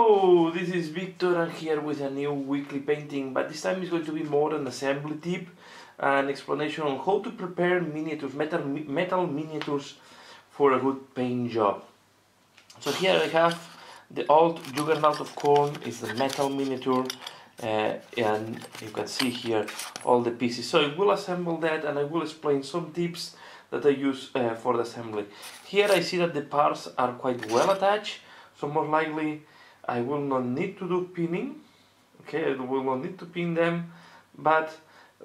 Hello, this is Victor and here with a new weekly painting, but this time is going to be more an assembly tip, an explanation on how to prepare miniatures, metal miniatures for a good paint job. So here I have the old Juggernaut of Corn, is the metal miniature, and you can see here all the pieces. So I will assemble that and I will explain some tips that I use for the assembly. Here I see that the parts are quite well attached, so more likely I will not need to do pinning. Okay, I will not need to pin them, but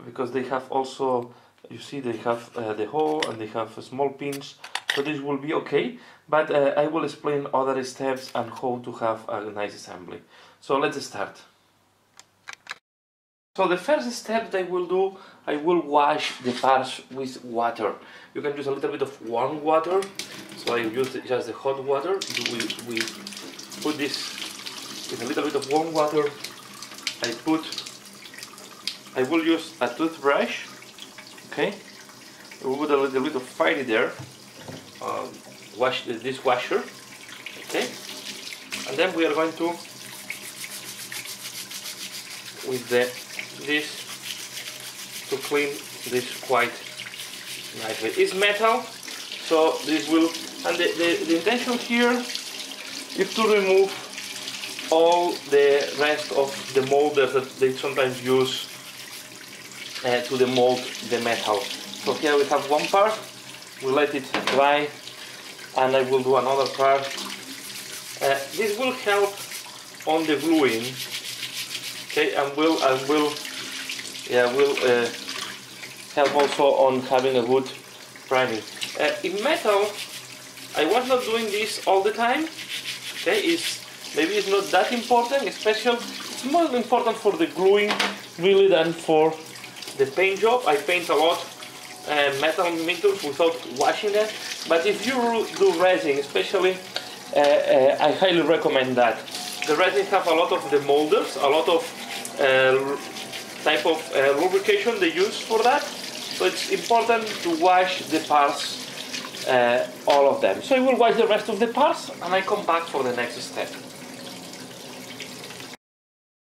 because they have also, you see they have the hole and they have small pins, so this will be okay, but I will explain other steps and how to have a nice assembly. So let's start. So the first step that I will do, I will wash the parts with water. You can use a little bit of warm water, so I use just the hot water. We put this with a little bit of warm water. I will use a toothbrush, okay? I will put a little bit of fire there, wash the dishwasher, okay? And then we are going to, with this, to clean this quite nicely. It's metal, so this will, and the intention here is to remove all the rest of the molders that they sometimes use to demold the metal. So here we have one part, we let it dry, and I will do another part. This will help on the gluing, okay, and will help also on having a good priming. In metal, I was not doing this all the time. Okay, maybe it's not that important, it's more important for the gluing really than for the paint job. I paint a lot metal miniatures without washing them, but if you do resin especially, I highly recommend that. The resin have a lot of the molders, a lot of type of lubrication they use for that, so it's important to wash the parts, all of them. So I will wash the rest of the parts and I come back for the next step.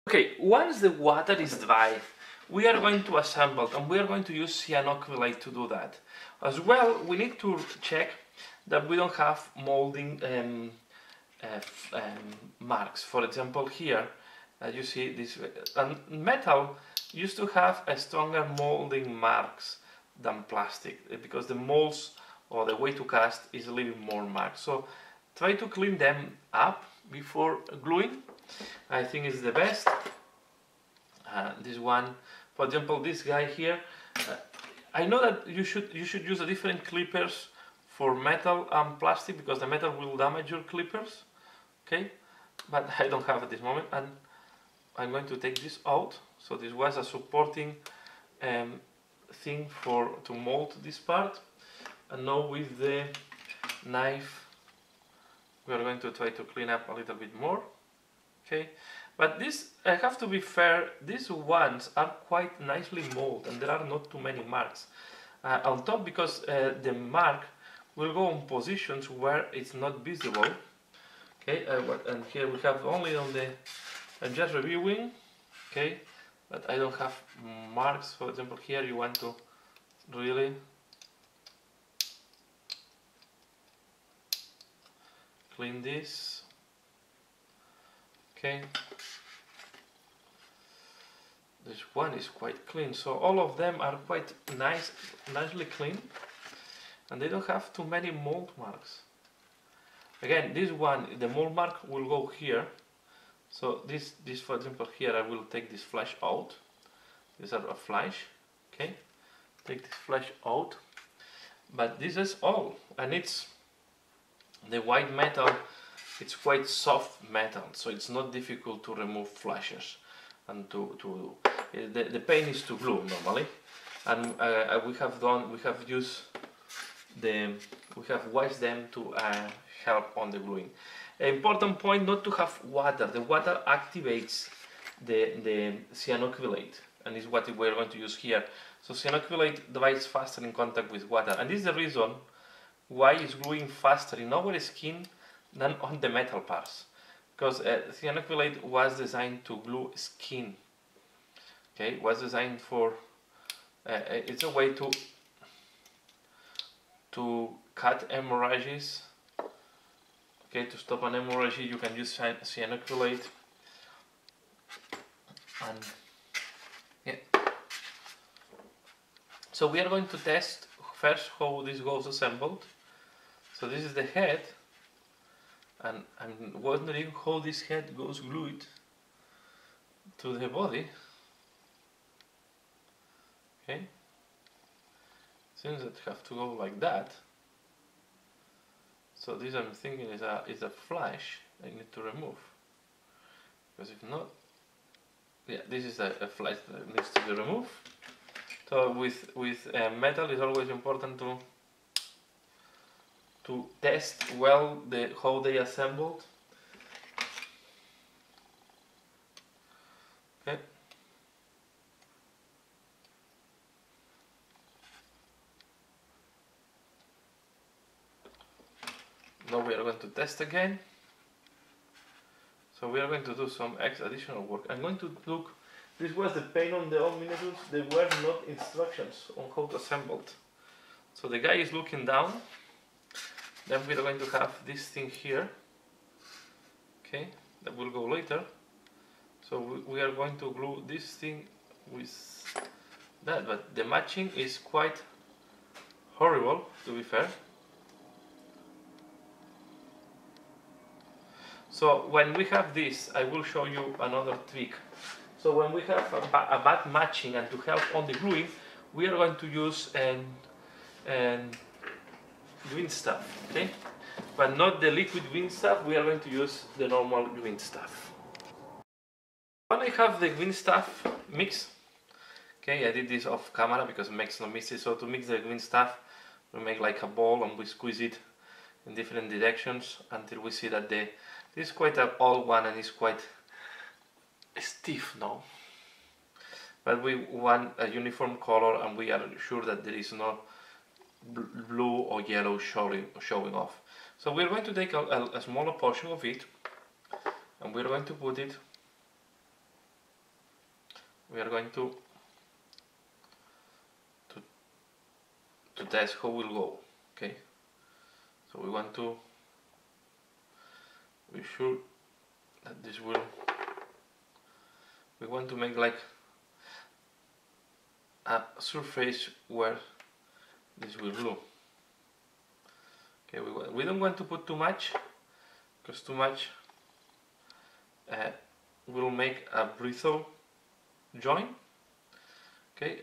Okay, once the water is dry, we are going to assemble and we are going to use cyanoacrylate to do that. As well, we need to check that we don't have molding marks. For example, here, you see this, and metal used to have a stronger molding marks than plastic because the molds or the way to cast is leaving more marks. So try to clean them up before gluing. I think it's the best. This one, for example, this guy here. I know that you should use a different clippers for metal and plastic because the metal will damage your clippers. Okay, but I don't have at this moment, and I'm going to take this out. So this was a supporting thing to mold this part, and now with the knife we are going to try to clean up a little bit more. Okay, but this, I have to be fair, these ones are quite nicely molded and there are not too many marks on top, because the mark will go on positions where it's not visible. Okay, and here we have only on the, I'm just reviewing, okay, but I don't have marks. For example, here you want to really clean this. Okay, this one is quite clean, so all of them are quite nicely clean, and they don't have too many mold marks. Again, this one, the mold mark will go here. So this for example here, I will take this flash out. These are a flash. Okay, take this flash out. But this is all, and it's the white metal. It's quite soft metal, so it's not difficult to remove flashes, and the paint is to glue normally, and we have washed them to help on the gluing. Important point, not to have water. The water activates the cyanoacrylate, and is what we're going to use here. So cyanoacrylate dries faster in contact with water, and this is the reason why it's gluing faster in our skin than on the metal parts. because cyanoacrylate was designed to glue skin. Okay, was designed for it's a way to cut hemorrhages. Okay, to stop an hemorrhage you can use cyanoacrylate. And yeah, so we are going to test first how this goes assembled. So this is the head, and I'm wondering how this head goes glued to the body. Okay, seems that have to go like that. So this I'm thinking is a flash I need to remove, because if not, yeah, this is a flash that needs to be removed. So with metal it's always important to test well how they assembled. Okay. Now we are going to test again. So we are going to do some additional work. I'm going to look. This was the paint on the old miniatures. There were not instructions on how to assemble it. So the guy is looking down. Then we are going to have this thing here. Okay, that will go later. So we are going to glue this thing with that, but the matching is quite horrible, to be fair. So when we have this, I will show you another trick. So when we have a bad matching and to help on the gluing, we are going to use green stuff, okay? But not the liquid green stuff, we are going to use the normal green stuff. When I have the green stuff mixed, okay, I did this off camera because it makes no mixes. So to mix the green stuff, we make like a ball and we squeeze it in different directions until we see that this is quite an old one and it's quite stiff now. But we want a uniform color and we are sure that there is no blue or yellow showing off. So we're going to take a smaller portion of it and we're going to put it, we are going to test how it will go, okay? So we want to be sure that this will, we want to make like a surface where this will glue. Okay, we don't want to put too much, because too much will make a brittle joint. Okay,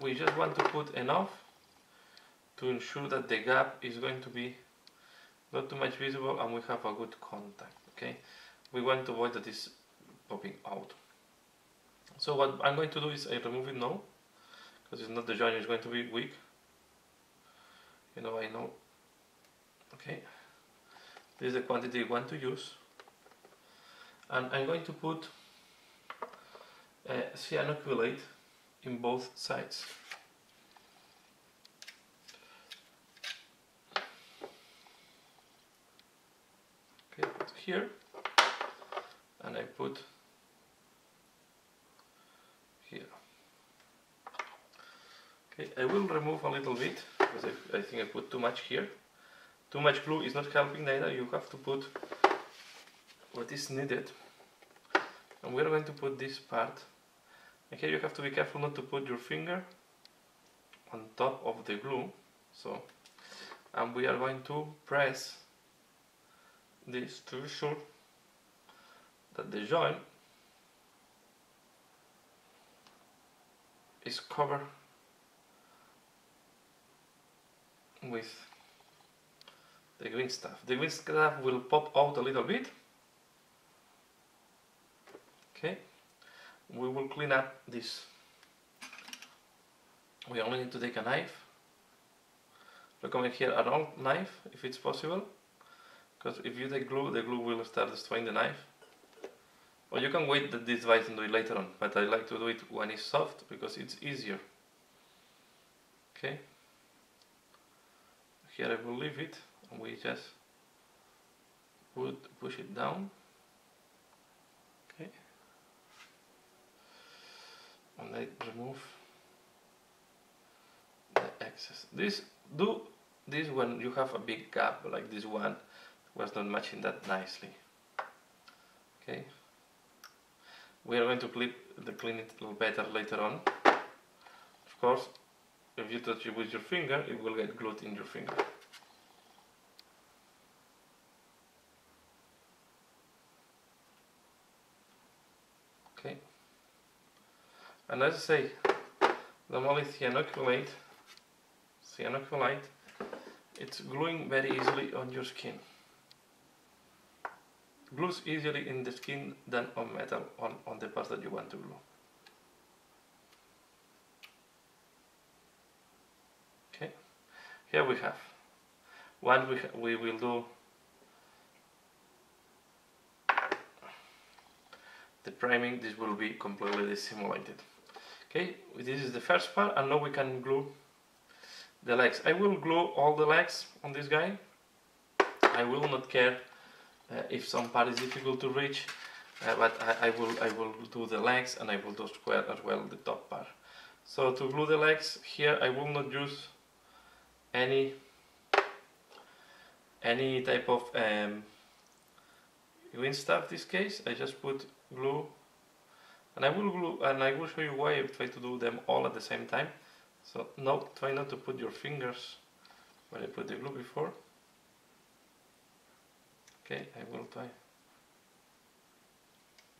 we just want to put enough to ensure that the gap is going to be not too much visible and we have a good contact. Okay, we want to avoid that it's popping out. So what I'm going to do is I remove it now, because it's not the joint, is going to be weak. I know. Okay, this is the quantity I want to use, and I'm going to put cyanoacrylate in both sides. Okay, put here, and I put here. Okay, I will remove a little bit because I think I put too much here. Too much glue is not helping either. You have to put what is needed, and we're going to put this part. And here you have to be careful not to put your finger on top of the glue. So, and we are going to press this to be sure that the joint is covered with the green stuff. The green stuff will pop out a little bit. Okay, we will clean up this. We only need to take a knife. Recommend here an old knife if it's possible, because if you take glue, the glue will start destroying the knife. Or you can wait this device and do it later on, but I like to do it when it's soft because it's easier. Okay, here I will leave it and we just push it down. and I remove the excess. Do this when you have a big gap like this one was not matching that nicely. Okay, we are going to clean it a little better later on. Of course, if you touch it with your finger, it will get glued in your finger. Okay, and as I say, the molly cyanocolate, it's gluing very easily on your skin. Glues easily in the skin than on metal, on the parts that you want to glue. Okay, here we have one. We will do the priming. This will be completely dissimulated. Okay, this is the first part, and now we can glue the legs. I will glue all the legs on this guy. I will not care if some part is difficult to reach, but I will do the legs, and I will do square as well the top part. So to glue the legs here, I will not use any type of green stuff. This case, I just put glue, and I will show you why I try to do them all at the same time. So no, try not to put your fingers where I put the glue before. Okay, I will try.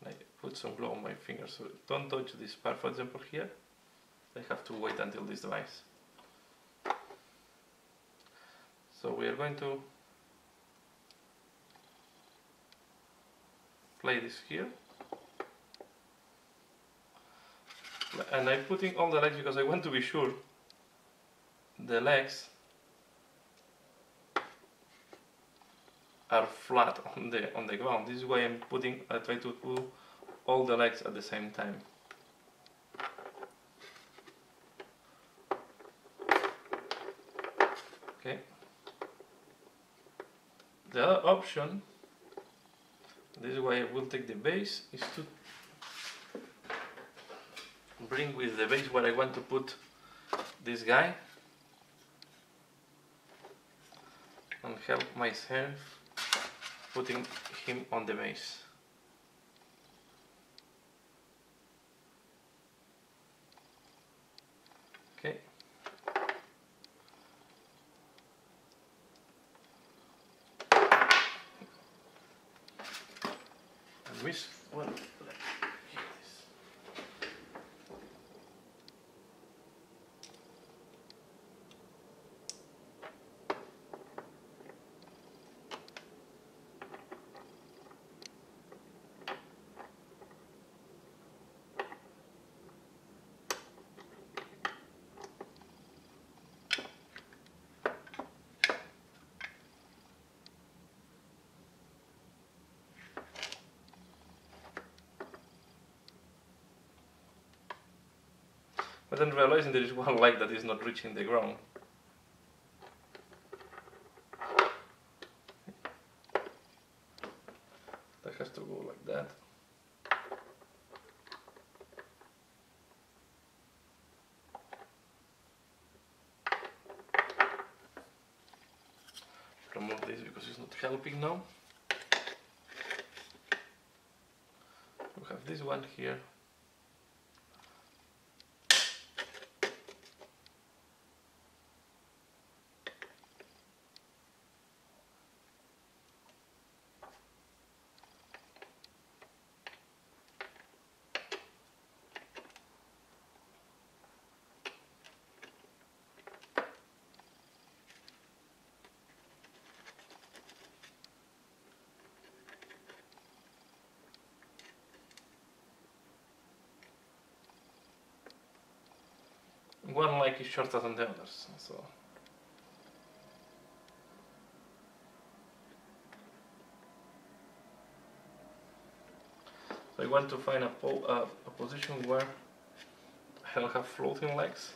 I put some glue on my fingers, so don't touch this part. For example, here, I have to wait until this dries. So we are going to play this here. And I'm putting all the legs because I want to be sure the legs are flat on the ground. This is why I try to glue all the legs at the same time. Okay. The other option, this is why I will take the base, is to bring with the base where I want to put this guy and help myself putting him on the base. Okay. And which one? But then realizing there is one leg that is not reaching the ground. That has to go like that. Remove this because it's not helping now. We have this one here. One leg is shorter than the others, so I want to find a position where I'll have floating legs.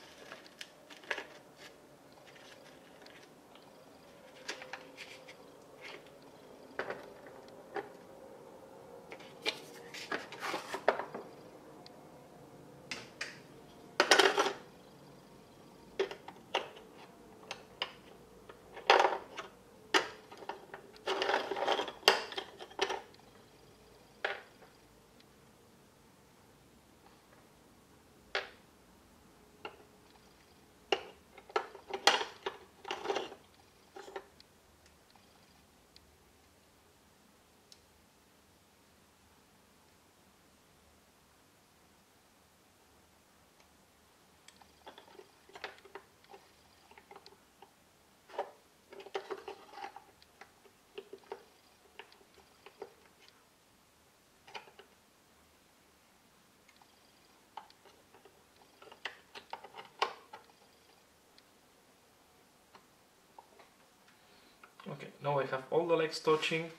Okay, now I have all the legs touching.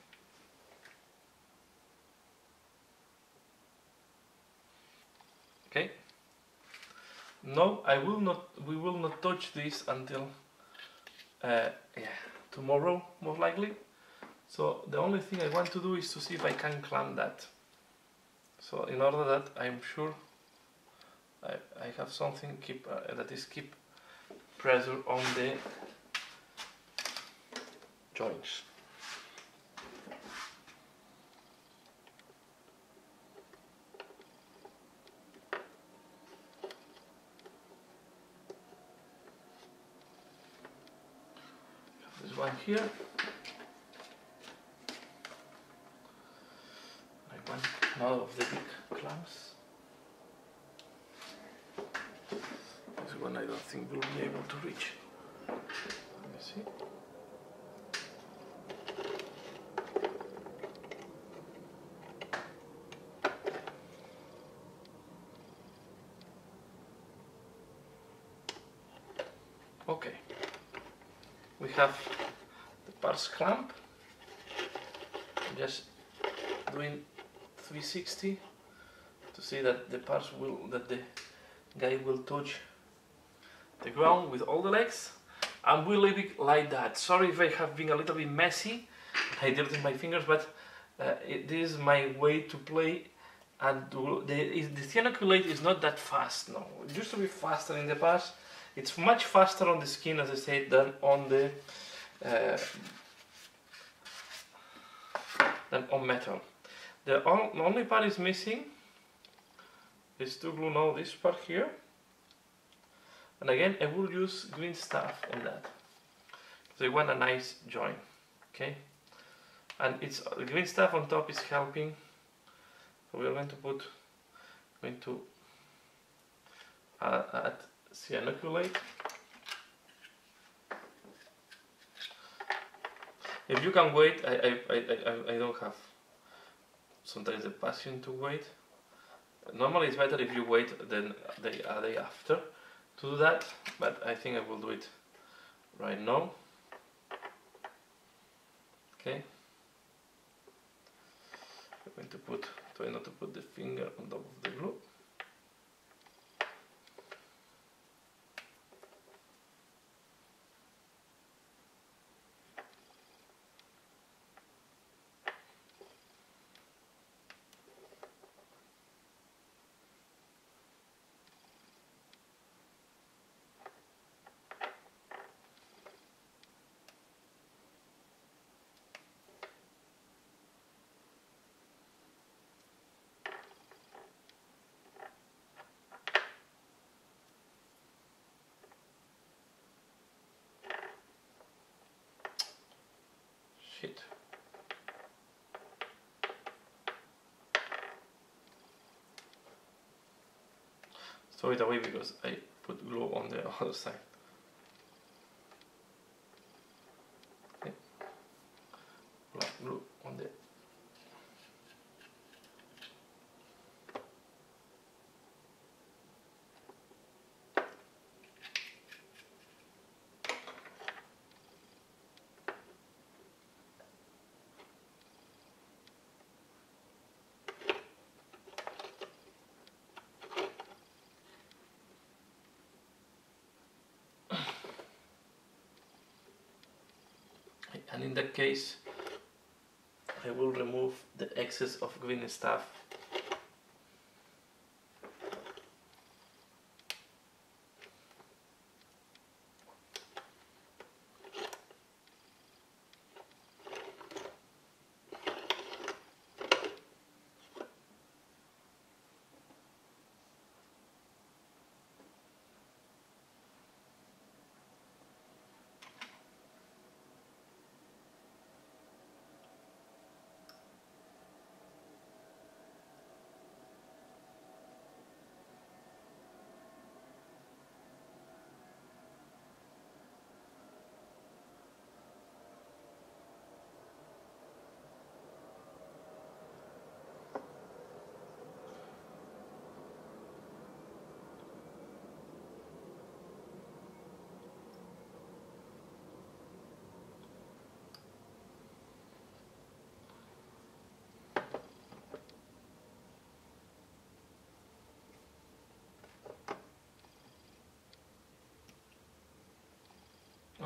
Okay. No, we will not touch this until yeah, tomorrow, most likely. So the only thing I want to do is to see if I can clamp that. So in order that I'm sure I have something that is keep pressure on the joints. This one here. I want none of the big clamps. This one I don't think we'll be able to reach. Let me see. Okay, we have the pars clamp. I'm just doing 360 to see that the guy will touch the ground with all the legs, and we'll leave it like that. Sorry if I have been a little bit messy. I did it with my fingers, but this is my way to play. And the inoculate is not that fast. No, it used to be faster in the past. It's much faster on the skin, as I said, than on the metal. The only part is missing is to glue now this part here. And again, I will use green stuff on that. So I want a nice joint, okay? And it's the green stuff on top is helping. So we are going to add cyanoculate. If you can wait, I don't have sometimes the passion to wait. Normally it's better if you wait than a day after to do that, but I think I will do it right now. Okay. I'm going to try not to put the finger on top of the glue. Shit. Throw it away because I put glue on the other side. Okay. Black glue on the and in that case I will remove the excess of green stuff.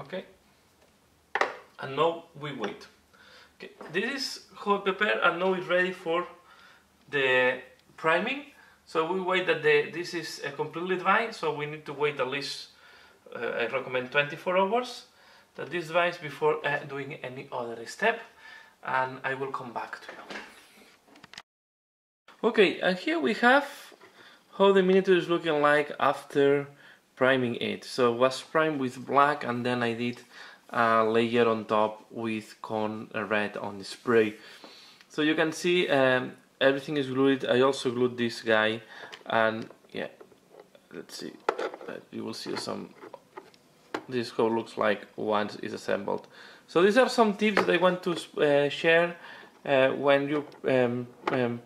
Okay, and now we wait. Okay, this is how I prepare, and now it's ready for the priming. So we wait that this is completely dry, so we need to wait at least, I recommend 24 hours that this dries before doing any other step, and I will come back to you. Okay, and here we have how the miniature is looking like after priming it. So it was primed with black, and then I did a layer on top with corn red on the spray. So you can see everything is glued. I also glued this guy, and yeah, let's see, you will see some, this how it looks like once it's assembled. So these are some tips that I want to share when you're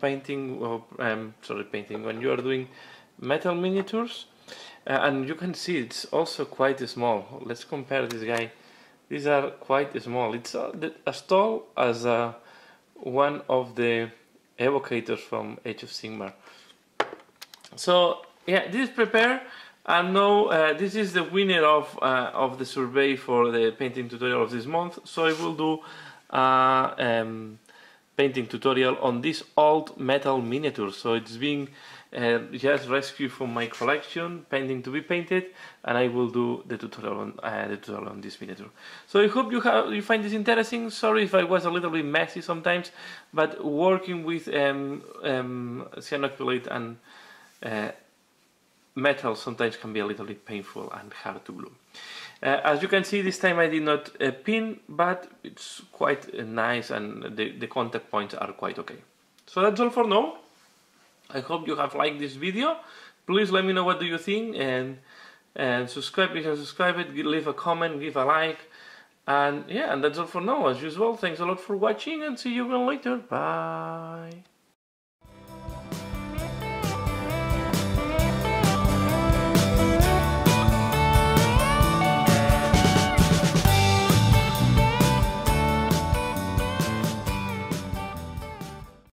painting, or when you are doing metal miniatures. And you can see it's also quite small. Let's compare this guy. These are quite small. It's as tall as one of the evocators from Age of Sigmar. So yeah, this is prepared, and now this is the winner of the survey for the painting tutorial of this month. So I will do painting tutorial on this old metal miniature. So it's being just rescued from my collection, pending to be painted, and I will do the tutorial on this miniature. So I hope you find this interesting. Sorry if I was a little bit messy sometimes, but working with cyanoacrylate and metal sometimes can be a little bit painful and hard to glue. As you can see, this time I did not pin, but it's quite nice, and the contact points are quite okay. So that's all for now. I hope you have liked this video. Please let me know what do you think, and subscribe if you have subscribed, leave a comment, give a like, and yeah, and that's all for now. As usual, thanks a lot for watching, and see you again later. Bye.